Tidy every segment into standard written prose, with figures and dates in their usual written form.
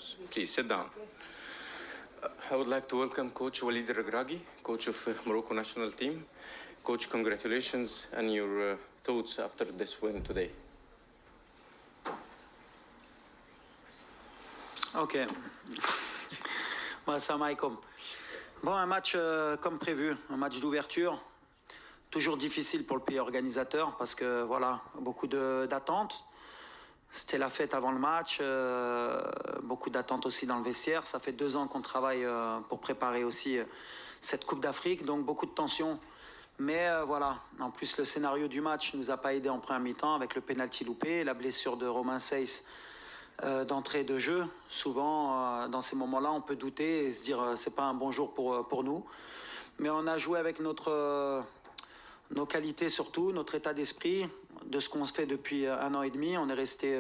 players. Please sit down. I would like to welcome Coach Walid Regragui, coach of Morocco national team. Coach, congratulations and your thoughts after this win today. Ok. Bon, salam alaikum. Bon, un match comme prévu, un match d'ouverture. Toujours difficile pour le pays organisateur parce que voilà, beaucoup d'attentes. C'était la fête avant le match, beaucoup d'attentes aussi dans le vestiaire. Ça fait 2 ans qu'on travaille pour préparer aussi cette Coupe d'Afrique, donc beaucoup de tensions. Mais voilà, en plus le scénario du match ne nous a pas aidé en première mi-temps avec le pénalty loupé, la blessure de Romain Seyss d'entrée de jeu. Souvent, dans ces moments-là, on peut douter et se dire c'est pas un bon jour pour nous. Mais on a joué avec nos qualités surtout, notre état d'esprit, de ce qu'on se fait depuis 1 an et demi. On est resté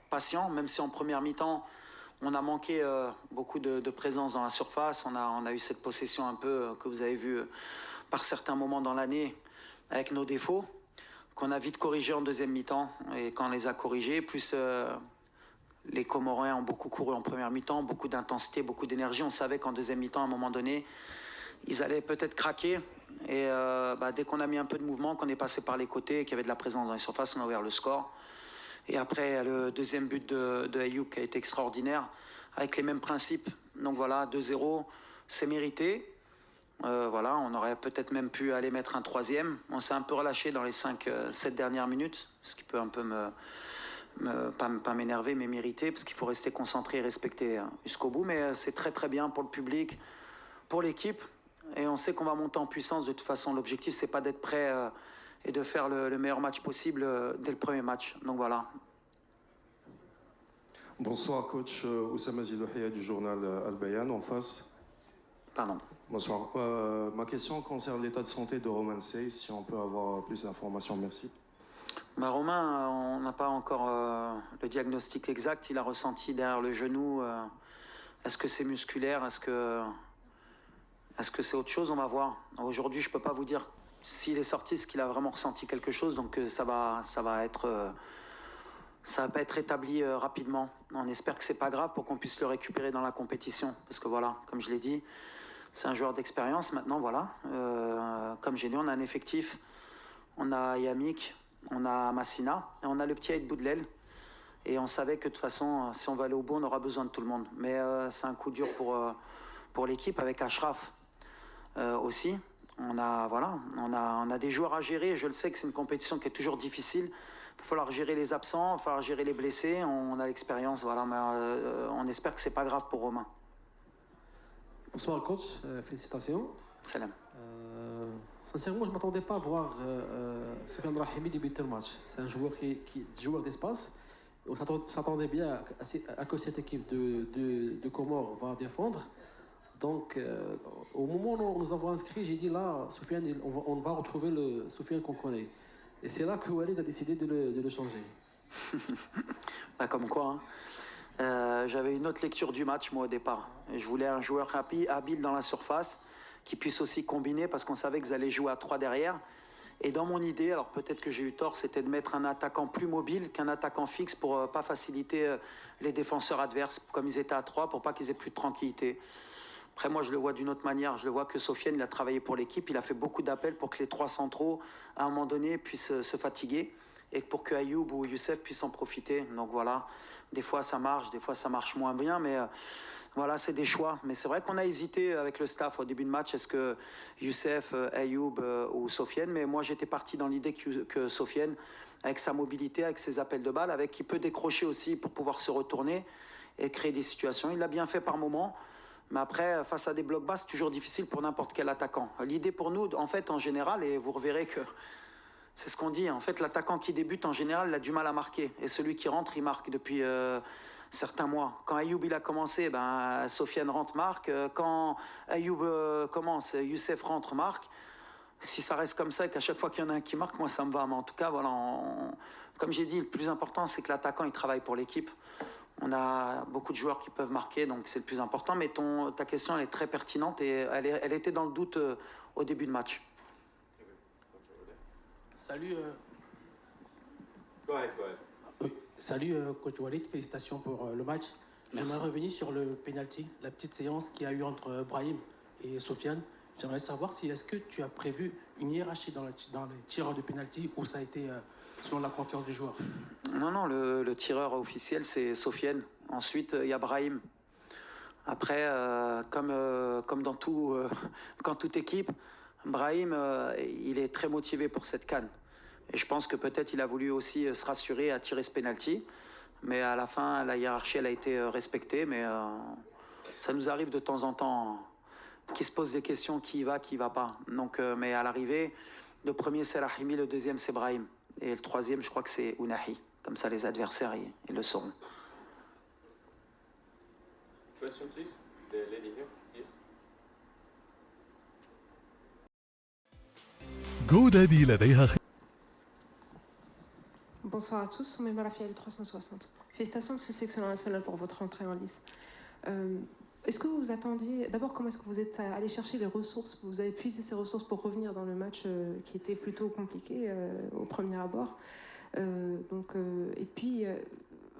patient, même si en première mi-temps, on a manqué beaucoup de présence dans la surface. On a eu cette possession un peu que vous avez vu par certains moments dans l'année avec nos défauts, qu'on a vite corrigé en deuxième mi-temps. Et quand on les a corrigés, plus les Comoriens ont beaucoup couru en première mi-temps, beaucoup d'intensité, beaucoup d'énergie. On savait qu'en deuxième mi-temps, à un moment donné, ils allaient peut-être craquer. Et dès qu'on a mis un peu de mouvement, qu'on est passé par les côtés, qu'il y avait de la présence dans les surfaces, on a ouvert le score. Et après, le deuxième but de Ayoub qui a été extraordinaire, avec les mêmes principes. Donc voilà, 2-0, c'est mérité. Voilà, on aurait peut-être même pu aller mettre un troisième. On s'est un peu relâché dans les 5-7 dernières minutes, ce qui peut un peu pas m'énerver, mais m'irriter, parce qu'il faut rester concentré et respecter jusqu'au bout. Mais c'est très très bien pour le public, pour l'équipe. Et on sait qu'on va monter en puissance. De toute façon, l'objectif, c'est pas d'être prêt et de faire le meilleur match possible dès le premier match. Donc voilà. Bonsoir, coach Oussama Zilouhia du journal Al-Bayan en face. Pardon. Bonsoir. Ma question concerne l'état de santé de Romain Seyss. Si on peut avoir plus d'informations, merci. Romain, on n'a pas encore le diagnostic exact. Il a ressenti derrière le genou. Est-ce que c'est musculaire? Est-ce que c'est autre chose? On va voir. Aujourd'hui, je ne peux pas vous dire s'il est sorti, ce qu'il a vraiment ressenti quelque chose. Donc ça va pas être établi rapidement. On espère que c'est pas grave pour qu'on puisse le récupérer dans la compétition. Parce que voilà, comme je l'ai dit, c'est un joueur d'expérience. Maintenant, voilà, comme j'ai dit, on a un effectif. On a Yamik, on a Massina et on a le petit Aïd Boudlel. Et on savait que de toute façon, si on va aller au bout, on aura besoin de tout le monde. Mais c'est un coup dur pour l'équipe avec Ashraf aussi. On a des joueurs à gérer. Je le sais que c'est une compétition qui est toujours difficile. Il va falloir gérer les absents, il va falloir gérer les blessés. On a l'expérience, voilà, mais on espère que c'est pas grave pour Romain. Bonsoir coach, félicitations. Salam. Sincèrement, je ne m'attendais pas à voir Soufiane Brahimi débuter le match. C'est un joueur joueur d'espace. On s'attendait bien à que cette équipe de Comores va défendre. Donc, au moment où nous avons inscrit, j'ai dit là, Soufiane, on va retrouver le Soufiane qu'on connaît. Et c'est là que Walid a décidé de le changer. Comme quoi, hein. J'avais une autre lecture du match, moi, au départ. Je voulais un joueur rapide, habile dans la surface, qui puisse aussi combiner, parce qu'on savait qu'ils allaient jouer à 3 derrière. Et dans mon idée, alors peut-être que j'ai eu tort, c'était de mettre un attaquant plus mobile qu'un attaquant fixe pour pas faciliter les défenseurs adverses, comme ils étaient à 3, pour pas qu'ils aient plus de tranquillité. Après, moi, je le vois d'une autre manière. Je le vois que Sofiane, il a travaillé pour l'équipe. Il a fait beaucoup d'appels pour que les 3 centraux, à un moment donné, puissent se fatiguer et pour que Ayoub ou Youssef puissent en profiter. Donc voilà, des fois ça marche, des fois ça marche moins bien, mais voilà, c'est des choix. Mais c'est vrai qu'on a hésité avec le staff au début de match. Est-ce que Youssef, Ayoub ou Sofiane? Mais moi, j'étais parti dans l'idée que Sofiane, avec sa mobilité, avec ses appels de balle, avec qui peut décrocher aussi pour pouvoir se retourner et créer des situations. Il l'a bien fait par moments. Mais après, face à des blocs bas, c'est toujours difficile pour n'importe quel attaquant. L'idée pour nous, en fait, en général, et vous reverrez que c'est ce qu'on dit, en fait, l'attaquant qui débute, en général, il a du mal à marquer. Et celui qui rentre, il marque depuis certains mois. Quand Ayoub, il a commencé, Sofiane rentre, marque. Quand Ayoub commence, Youssef rentre, marque. Si ça reste comme ça et qu'à chaque fois qu'il y en a un qui marque, moi, ça me va. Mais en tout cas, voilà, comme j'ai dit, le plus important, c'est que l'attaquant, il travaille pour l'équipe. On a beaucoup de joueurs qui peuvent marquer, donc c'est le plus important. Mais ta question, elle est très pertinente et elle était dans le doute au début de match. Salut. Go ahead. Salut, coach Walid. Félicitations pour le match. J'aimerais revenir sur le penalty, la petite séance qu'il y a eu entre Brahim et Sofiane. J'aimerais savoir si est-ce que tu as prévu une hiérarchie dans les tireurs de penalty ou ça a été selon la confiance du joueur. Non, le tireur officiel, c'est Sofiane. Ensuite, il y a Brahim. Après, comme dans quand toute équipe, Brahim, il est très motivé pour cette CAN. Et je pense que peut-être il a voulu aussi se rassurer à tirer ce penalty. Mais à la fin, la hiérarchie, elle a été respectée. Mais ça nous arrive de temps en temps qu'il se pose des questions, qui y va pas. Donc, mais à l'arrivée, le premier, c'est Rahimi, le deuxième, c'est Brahim. Et le troisième, je crois que c'est Ounahi. Comme ça, les adversaires, ils le sauront. Question, please. The lady here. Yes. جودادي لديها Bonsoir à tous, Oumema Rafiel 360. Félicitations, Monsieur le sélectionneur national, pour votre entrée en lice. Est-ce que vous attendiez, d'abord, comment est-ce que vous êtes allé chercher les ressources, vous avez puisé ces ressources pour revenir dans le match qui était plutôt compliqué au premier abord et puis,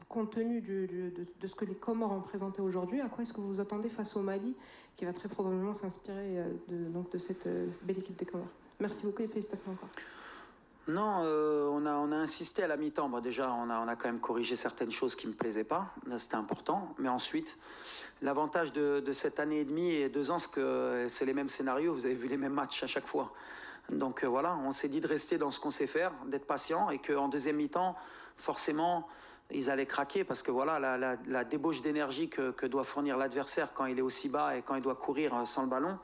compte tenu de ce que les Comores ont présenté aujourd'hui, à quoi est-ce que vous vous attendez face au Mali, qui va très probablement s'inspirer de cette belle équipe des Comores? Merci beaucoup et félicitations encore. Non, on a insisté à la mi-temps. Bon, déjà, on a quand même corrigé certaines choses qui ne me plaisaient pas. C'était important. Mais ensuite, l'avantage de cette année et demie et 2 ans, c'est que c'est les mêmes scénarios. Vous avez vu les mêmes matchs à chaque fois. Donc voilà, on s'est dit de rester dans ce qu'on sait faire, d'être patient et qu'en deuxième mi-temps, forcément, ils allaient craquer parce que voilà, la débauche d'énergie que doit fournir l'adversaire quand il est aussi bas et quand il doit courir sans le ballon,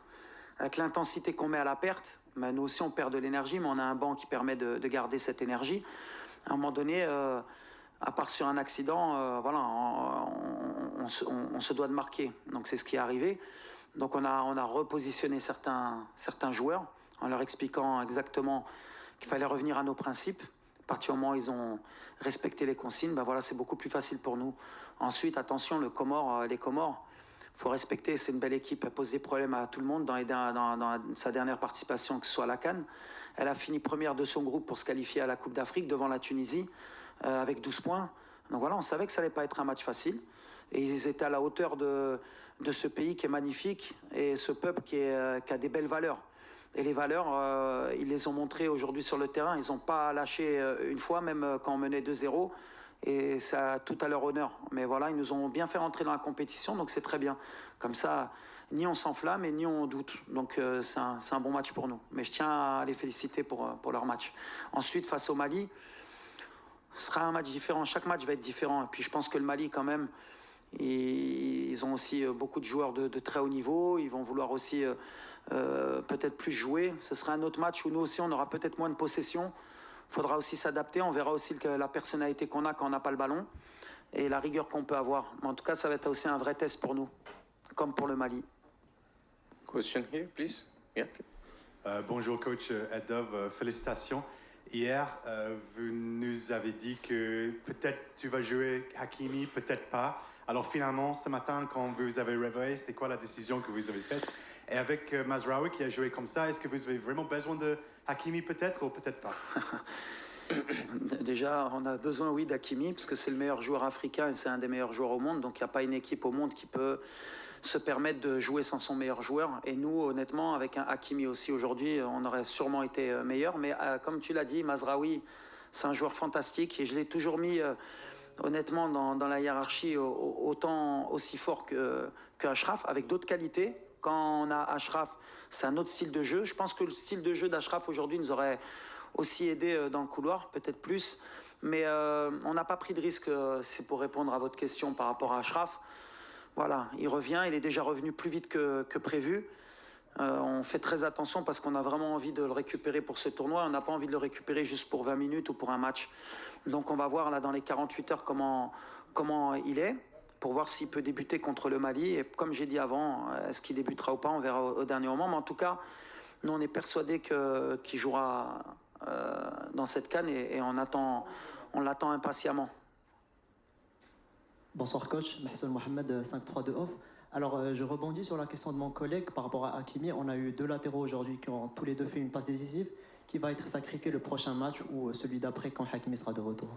avec l'intensité qu'on met à la perte, ben nous aussi on perd de l'énergie, mais on a un banc qui permet de garder cette énergie. À un moment donné, à part sur un accident, voilà, on se doit de marquer. Donc c'est ce qui est arrivé. Donc on a repositionné certains joueurs en leur expliquant exactement qu'il fallait revenir à nos principes. À partir du moment où ils ont respecté les consignes, ben voilà, c'est beaucoup plus facile pour nous. Ensuite, attention, les Comores, faut respecter, c'est une belle équipe, elle pose des problèmes à tout le monde dans sa dernière participation, que ce soit à la CAN. Elle a fini première de son groupe pour se qualifier à la Coupe d'Afrique devant la Tunisie avec 12 points. Donc voilà, on savait que ça n'allait pas être un match facile. Et ils étaient à la hauteur de ce pays qui est magnifique et ce peuple qui a des belles valeurs. Et les valeurs, ils les ont montrées aujourd'hui sur le terrain. Ils n'ont pas lâché une fois, même quand on menait 2-0. Et ça, tout à leur honneur. Mais voilà, ils nous ont bien fait rentrer dans la compétition, donc c'est très bien. Comme ça, ni on s'enflamme et ni on doute. Donc c'est un bon match pour nous. Mais je tiens à les féliciter pour leur match. Ensuite, face au Mali, ce sera un match différent. Chaque match va être différent. Et puis je pense que le Mali, quand même, ils ont aussi beaucoup de joueurs de très haut niveau. Ils vont vouloir aussi peut-être plus jouer. Ce sera un autre match où nous aussi, on aura peut-être moins de possession. Il faudra aussi s'adapter. On verra aussi la personnalité qu'on a quand on n'a pas le ballon et la rigueur qu'on peut avoir. Mais en tout cas, ça va être aussi un vrai test pour nous, comme pour le Mali. Question here, please. Yeah. Bonjour coach Edov, félicitations. Hier, vous nous avez dit que peut-être tu vas jouer Hakimi, peut-être pas. Alors finalement, ce matin, quand vous avez réveillé, c'était quoi la décision que vous avez faite? Et avec Mazraoui qui a joué comme ça, est-ce que vous avez vraiment besoin de Hakimi peut-être ou peut-être pas? Déjà, on a besoin, oui, d'Hakimi, parce que c'est le meilleur joueur africain et c'est un des meilleurs joueurs au monde. Donc il n'y a pas une équipe au monde qui peut se permettre de jouer sans son meilleur joueur. Et nous, honnêtement, avec un Hakimi aussi aujourd'hui, on aurait sûrement été meilleur. Mais comme tu l'as dit, Mazraoui, c'est un joueur fantastique et je l'ai toujours mis... honnêtement, dans la hiérarchie, autant aussi fort que Achraf, avec d'autres qualités. Quand on a Achraf, c'est un autre style de jeu. Je pense que le style de jeu d'Achraf aujourd'hui nous aurait aussi aidé dans le couloir, peut-être plus. Mais on n'a pas pris de risque, c'est pour répondre à votre question par rapport à Achraf. Voilà, il revient, il est déjà revenu plus vite que prévu. On fait très attention parce qu'on a vraiment envie de le récupérer pour ce tournoi. On n'a pas envie de le récupérer juste pour 20 minutes ou pour un match. Donc on va voir là dans les 48 heures comment il est, pour voir s'il peut débuter contre le Mali. Et comme j'ai dit avant, est-ce qu'il débutera ou pas, on verra au dernier moment. Mais en tout cas, nous on est persuadés qu'il jouera dans cette CAN et on l'attend impatiemment. Bonsoir coach, Mahsoul Mohamed 5-3-2 off. Alors je rebondis sur la question de mon collègue par rapport à Hakimi. On a eu 2 latéraux aujourd'hui qui ont tous les 2 fait une passe décisive. Qui va être sacrifié le prochain match ou celui d'après quand Hakimi sera de retour?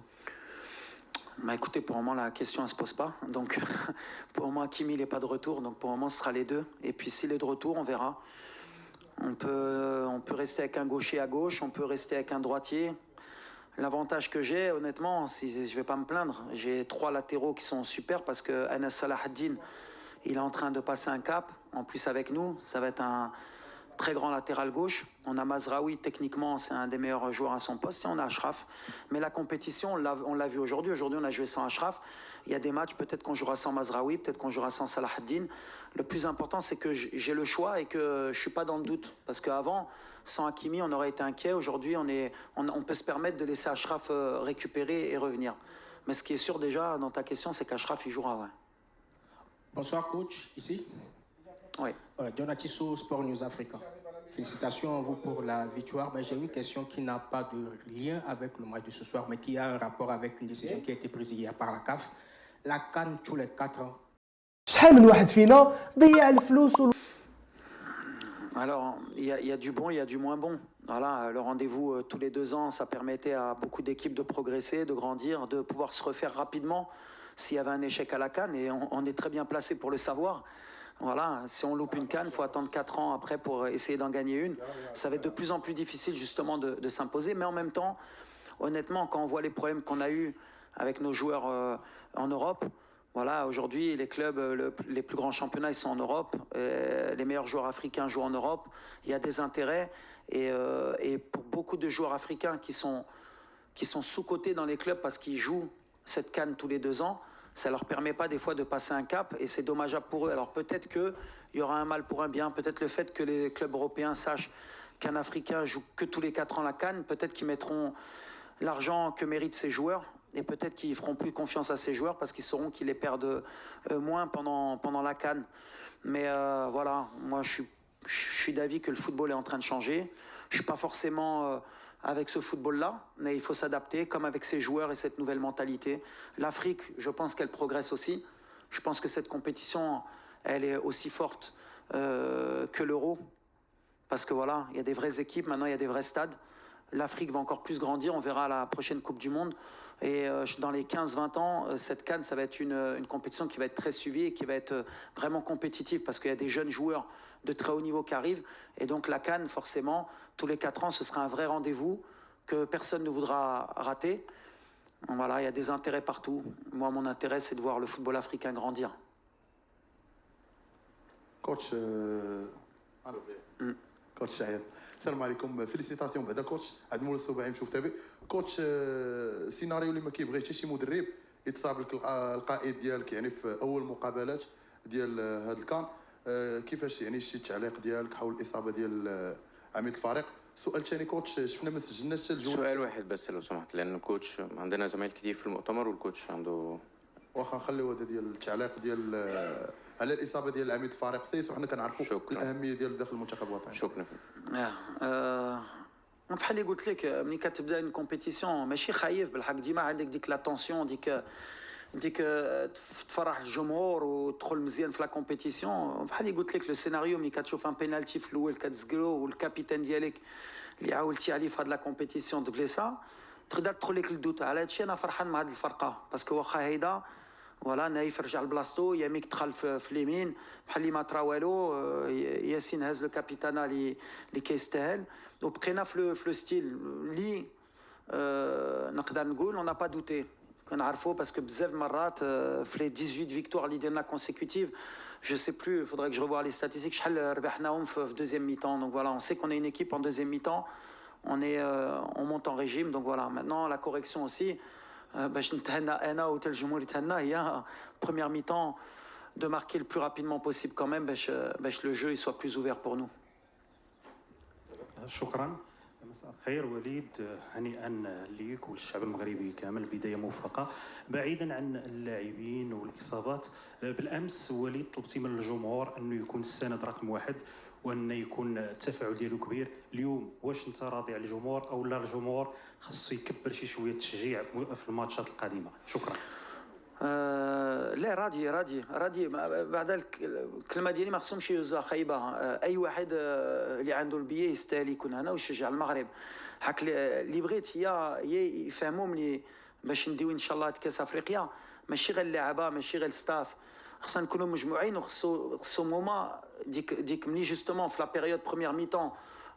Bah écoutez, pour le moment, la question ne se pose pas. Donc, pour le moment, Hakimi n'est pas de retour. Donc, pour le moment, ce sera les deux. Et puis, s'il est de retour, on verra. On peut rester avec un gaucher à gauche, on peut rester avec un droitier. L'avantage que j'ai, honnêtement, je ne vais pas me plaindre. J'ai 3 latéraux qui sont super parce que Anas Salahaddin, il est en train de passer un cap. En plus, avec nous, ça va être un très grand latéral gauche. On a Mazraoui, techniquement, c'est un des meilleurs joueurs à son poste. Et on a Achraf. Mais la compétition, on l'a vu aujourd'hui. Aujourd'hui, on a joué sans Achraf. Il y a des matchs, peut-être qu'on jouera sans Mazraoui, peut-être qu'on jouera sans Salahaddin. Le plus important, c'est que j'ai le choix et que je ne suis pas dans le doute. Parce qu'avant, sans Hakimi, on aurait été inquiet. Aujourd'hui, on peut se permettre de laisser Achraf récupérer et revenir. Mais ce qui est sûr déjà, dans ta question, c'est qu'Achraf, il jouera. Ouais. Bonsoir coach, ici. Oui. Jonathan Sport News Africa. Félicitations à vous pour la victoire. Mais j'ai une question qui n'a pas de lien avec le match de ce soir, mais qui a un rapport avec une décision qui a été prise hier par la CAF. La CAN tous les 4 ans. Alors, il y a du bon, il y a du moins bon. Voilà, le rendez-vous tous les 2 ans, ça permettait à beaucoup d'équipes de progresser, de grandir, de pouvoir se refaire rapidement s'il y avait un échec à la CAN, et on est très bien placé pour le savoir. Voilà, si on loupe une CAN, il faut attendre 4 ans après pour essayer d'en gagner une. Ça va être de plus en plus difficile justement de s'imposer, mais en même temps, honnêtement, quand on voit les problèmes qu'on a eus avec nos joueurs en Europe, voilà, aujourd'hui, les clubs, les plus grands championnats, ils sont en Europe. Les meilleurs joueurs africains jouent en Europe. Il y a des intérêts. Et pour beaucoup de joueurs africains qui sont sous-cotés dans les clubs parce qu'ils jouent cette CAN tous les 2 ans, ça ne leur permet pas des fois de passer un cap et c'est dommageable pour eux. Alors peut-être qu'il y aura un mal pour un bien. Peut-être le fait que les clubs européens sachent qu'un Africain joue que tous les 4 ans la CAN, peut-être qu'ils mettront l'argent que méritent ces joueurs. Et peut-être qu'ils feront plus confiance à ces joueurs parce qu'ils sauront qu'ils les perdent moins pendant la CAN. Mais voilà, moi je suis d'avis que le football est en train de changer. Je ne suis pas forcément avec ce football-là, mais il faut s'adapter comme avec ces joueurs et cette nouvelle mentalité. L'Afrique, je pense qu'elle progresse aussi. Je pense que cette compétition, elle est aussi forte que l'Euro. Parce que voilà, il y a des vraies équipes, maintenant il y a des vrais stades. L'Afrique va encore plus grandir, on verra à la prochaine Coupe du Monde. Et dans les 15-20 ans, cette CAN, ça va être une compétition qui va être très suivie et qui va être vraiment compétitive parce qu'il y a des jeunes joueurs de très haut niveau qui arrivent. Et donc la CAN, forcément, tous les 4 ans, ce sera un vrai rendez-vous que personne ne voudra rater. Voilà, il y a des intérêts partout. Moi, mon intérêt, c'est de voir le football africain grandir. Coach, كوتش شعيب السلام عليكم فيليسيتاسيون بعدا كوتش عاد مول السباعي نشوف تابع كوتش السيناريو اللي ما كيبغيش حتى شي مدرب يتصاب لك القائد ديالك يعني في اول مقابلات ديال هذا الكان كيفاش يعني شي تعليق ديالك حول الاصابه ديال عميد الفريق سؤال ثاني كوتش شفنا ما سجلناش حتى الجول سؤال واحد بس لو سمحت لان الكوتش عندنا زمايل كتير في المؤتمر والكوتش عنده واخا نخليو هذا ديال التعليق ديال على الاصابه ديال عميد الفريق سيس وحنا كنعرفوا الاهميه ديال داخل المنتخب الوطني شكرا بحال اللي قلت لك ملي كتبدا اون كومبيتيسيون ماشي خايف بالحق ديما عندك ديك لا طونسيون ديك تفرح الجمهور وتدخل مزيان في لا كومبيتيسيون بحال اللي قلت لك لو سيناريو ملي كتشوف ان بينالتي في الاول كتزقلو والكابيتان ديالك اللي عاولتي عليه في هاد لا كومبيتيسيون دبليسا تقدر تدخل لك الدوت على هادشي انا فرحان مع هاد الفرقه باسكو واخا هيدا فوالا نايف رجع لبلاصتو ياميك دخل في اليمين بحال اللي ما طرا والو ياسين هاز لو كابيتانا اللي كيستاهل وبقينا في لو ستيل اللي نقدر نقول اون با دوتي كنعرفوا باسكو بزاف المرات في لي 18 فيكتوار اللي درنا كونسيكوتيف je sais plus il faudrait que je revoie les statistiques شحال ربحناهم في deuxième mi-temps donc voilà on sait qu'on est une équipe en deuxième mi-temps on monte en régime donc voilà maintenant la correction aussi باش نتهنى انا وتا الجمهور يتهنى هي première mi-temps de marquer le plus rapidement possible quand même باش le jeu il soit plus ouvert pour nous. شكرا. مساء الخير وليد هنيئا ليك والشعب المغربي كامل بدايه موفقه بعيدا عن اللاعبين والاصابات بالامس وليد طلبتي من الجمهور انه يكون السند رقم 1 وان يكون التفاعل ديالو كبير اليوم واش انت راضي على الجمهور او لا الجمهور خاصو يكبر شي شويه التشجيع في الماتشات القادمه شكرا لا راضي بعد الكلمه ديالي ما خصهمش يوزع خايبه اي واحد اللي عنده البيه يستاهل يكون هنا ويشجع المغرب حك اللي بغيت هي يفهموا باش نديو ان شاء الله كاس افريقيا ماشي غير اللعابه ماشي غير الستاف خصنا نكونوا مجموعين وخصو هما ديك ملي جوستومون في لا بيريود بروميير ميطون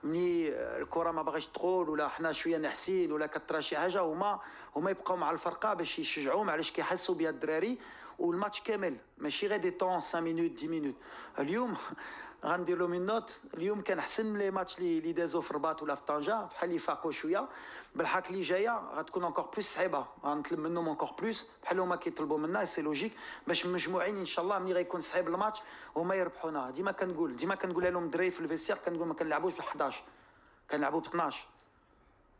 ملي الكره ما باغاش تدخل ولا حنا شويه نحسين ولا كطرا شي حاجه هما يبقاو مع الفرقه باش يشجعوهم علاش كيحسوا بها الدراري والماتش كامل ماشي غير دي طون 5 مينوت 10 مينوت اليوم غندير لهم النوت اليوم كان احسن من لي ماتش اللي دازو في الرباط ولا في طنجه بحال اللي فاقوا شويه بالحق اللي جايه غتكون انكور بلوس صعيبه غنطلب منهم انكور بلوس بحال هما كيطلبوا منا سي لوجيك باش مجموعين ان شاء الله ملي غيكون صعيب الماتش هما يربحونا ديما كنقول لهم الدراري في الفيسير كنقول ما كنلعبوش ب 11 كنلعبوا ب 12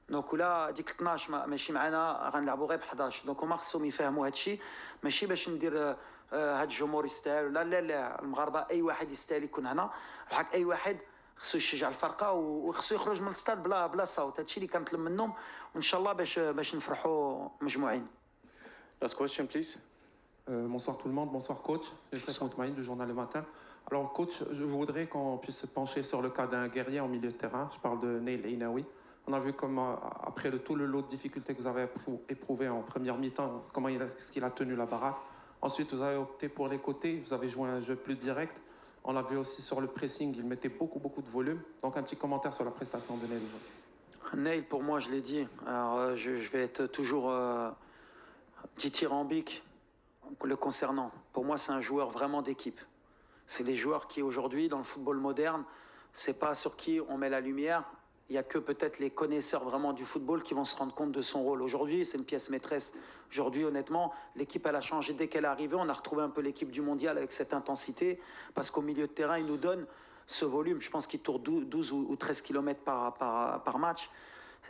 دونك ولا ديك 12 ماشي معنا غنلعبوا غير ب 11 دونك هما خصهم يفهموا هذا الشيء ماشي باش ندير هاد الجمهور يستاهل لا المغاربه اي واحد يستاهل يكون هنا الحق اي واحد خصو يشجع الفرقه وخصو يخرج من الستاد بلا صوت هادشي اللي كنطلب منهم وان شاء الله باش نفرحوا مجموعين. Last question please. Bonsoir tout le monde, bonsoir coach. Youssef Moutmaïn du journal Le Matin. Alors coach, je voudrais qu'on puisse se pencher sur le cas d'un guerrier en milieu de terrain. Je parle de Neil Inaoui. On a vu comment, après tout le lot de difficultés que vous avez éprouvé en première mi-temps, comment est-ce qu'il a tenu la baraque. Ensuite, vous avez opté pour les côtés, vous avez joué un jeu plus direct. On l'a vu aussi sur le pressing, il mettait beaucoup de volume. Donc un petit commentaire sur la prestation de Neil. Neil, pour moi, je l'ai dit, alors, je vais être toujours dithyrambique le concernant. Pour moi, c'est un joueur vraiment d'équipe. C'est des joueurs qui, aujourd'hui, dans le football moderne, c'est pas sur qui on met la lumière. Il n'y a que peut-être les connaisseurs vraiment du football qui vont se rendre compte de son rôle. Aujourd'hui, c'est une pièce maîtresse. Aujourd'hui, honnêtement, l'équipe, elle a changé. Dès qu'elle est arrivée, on a retrouvé un peu l'équipe du mondial avec cette intensité. Parce qu'au milieu de terrain, il nous donne ce volume. Je pense qu'il tourne 12 ou 13 km par match.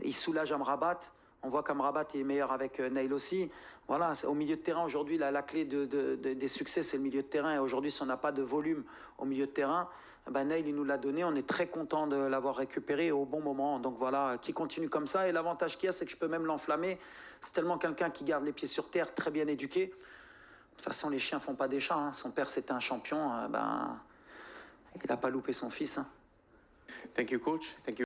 Il soulage Amrabat. On voit qu'Amrabat est meilleur avec Neil aussi. Voilà, au milieu de terrain, aujourd'hui, la clé des succès, c'est le milieu de terrain. Et aujourd'hui, si on n'a pas de volume au milieu de terrain, Neil, il nous l'a donné. On est très content de l'avoir récupéré au bon moment. Donc voilà, qui continue comme ça. Et l'avantage qu'il y a, c'est que je peux même l'enflammer. C'est tellement quelqu'un qui garde les pieds sur terre, très bien éduqué. De toute façon, les chiens font pas des chats. Hein. Son père, c'était un champion. Il n'a pas loupé son fils. Hein. Thank you, coach. Thank you.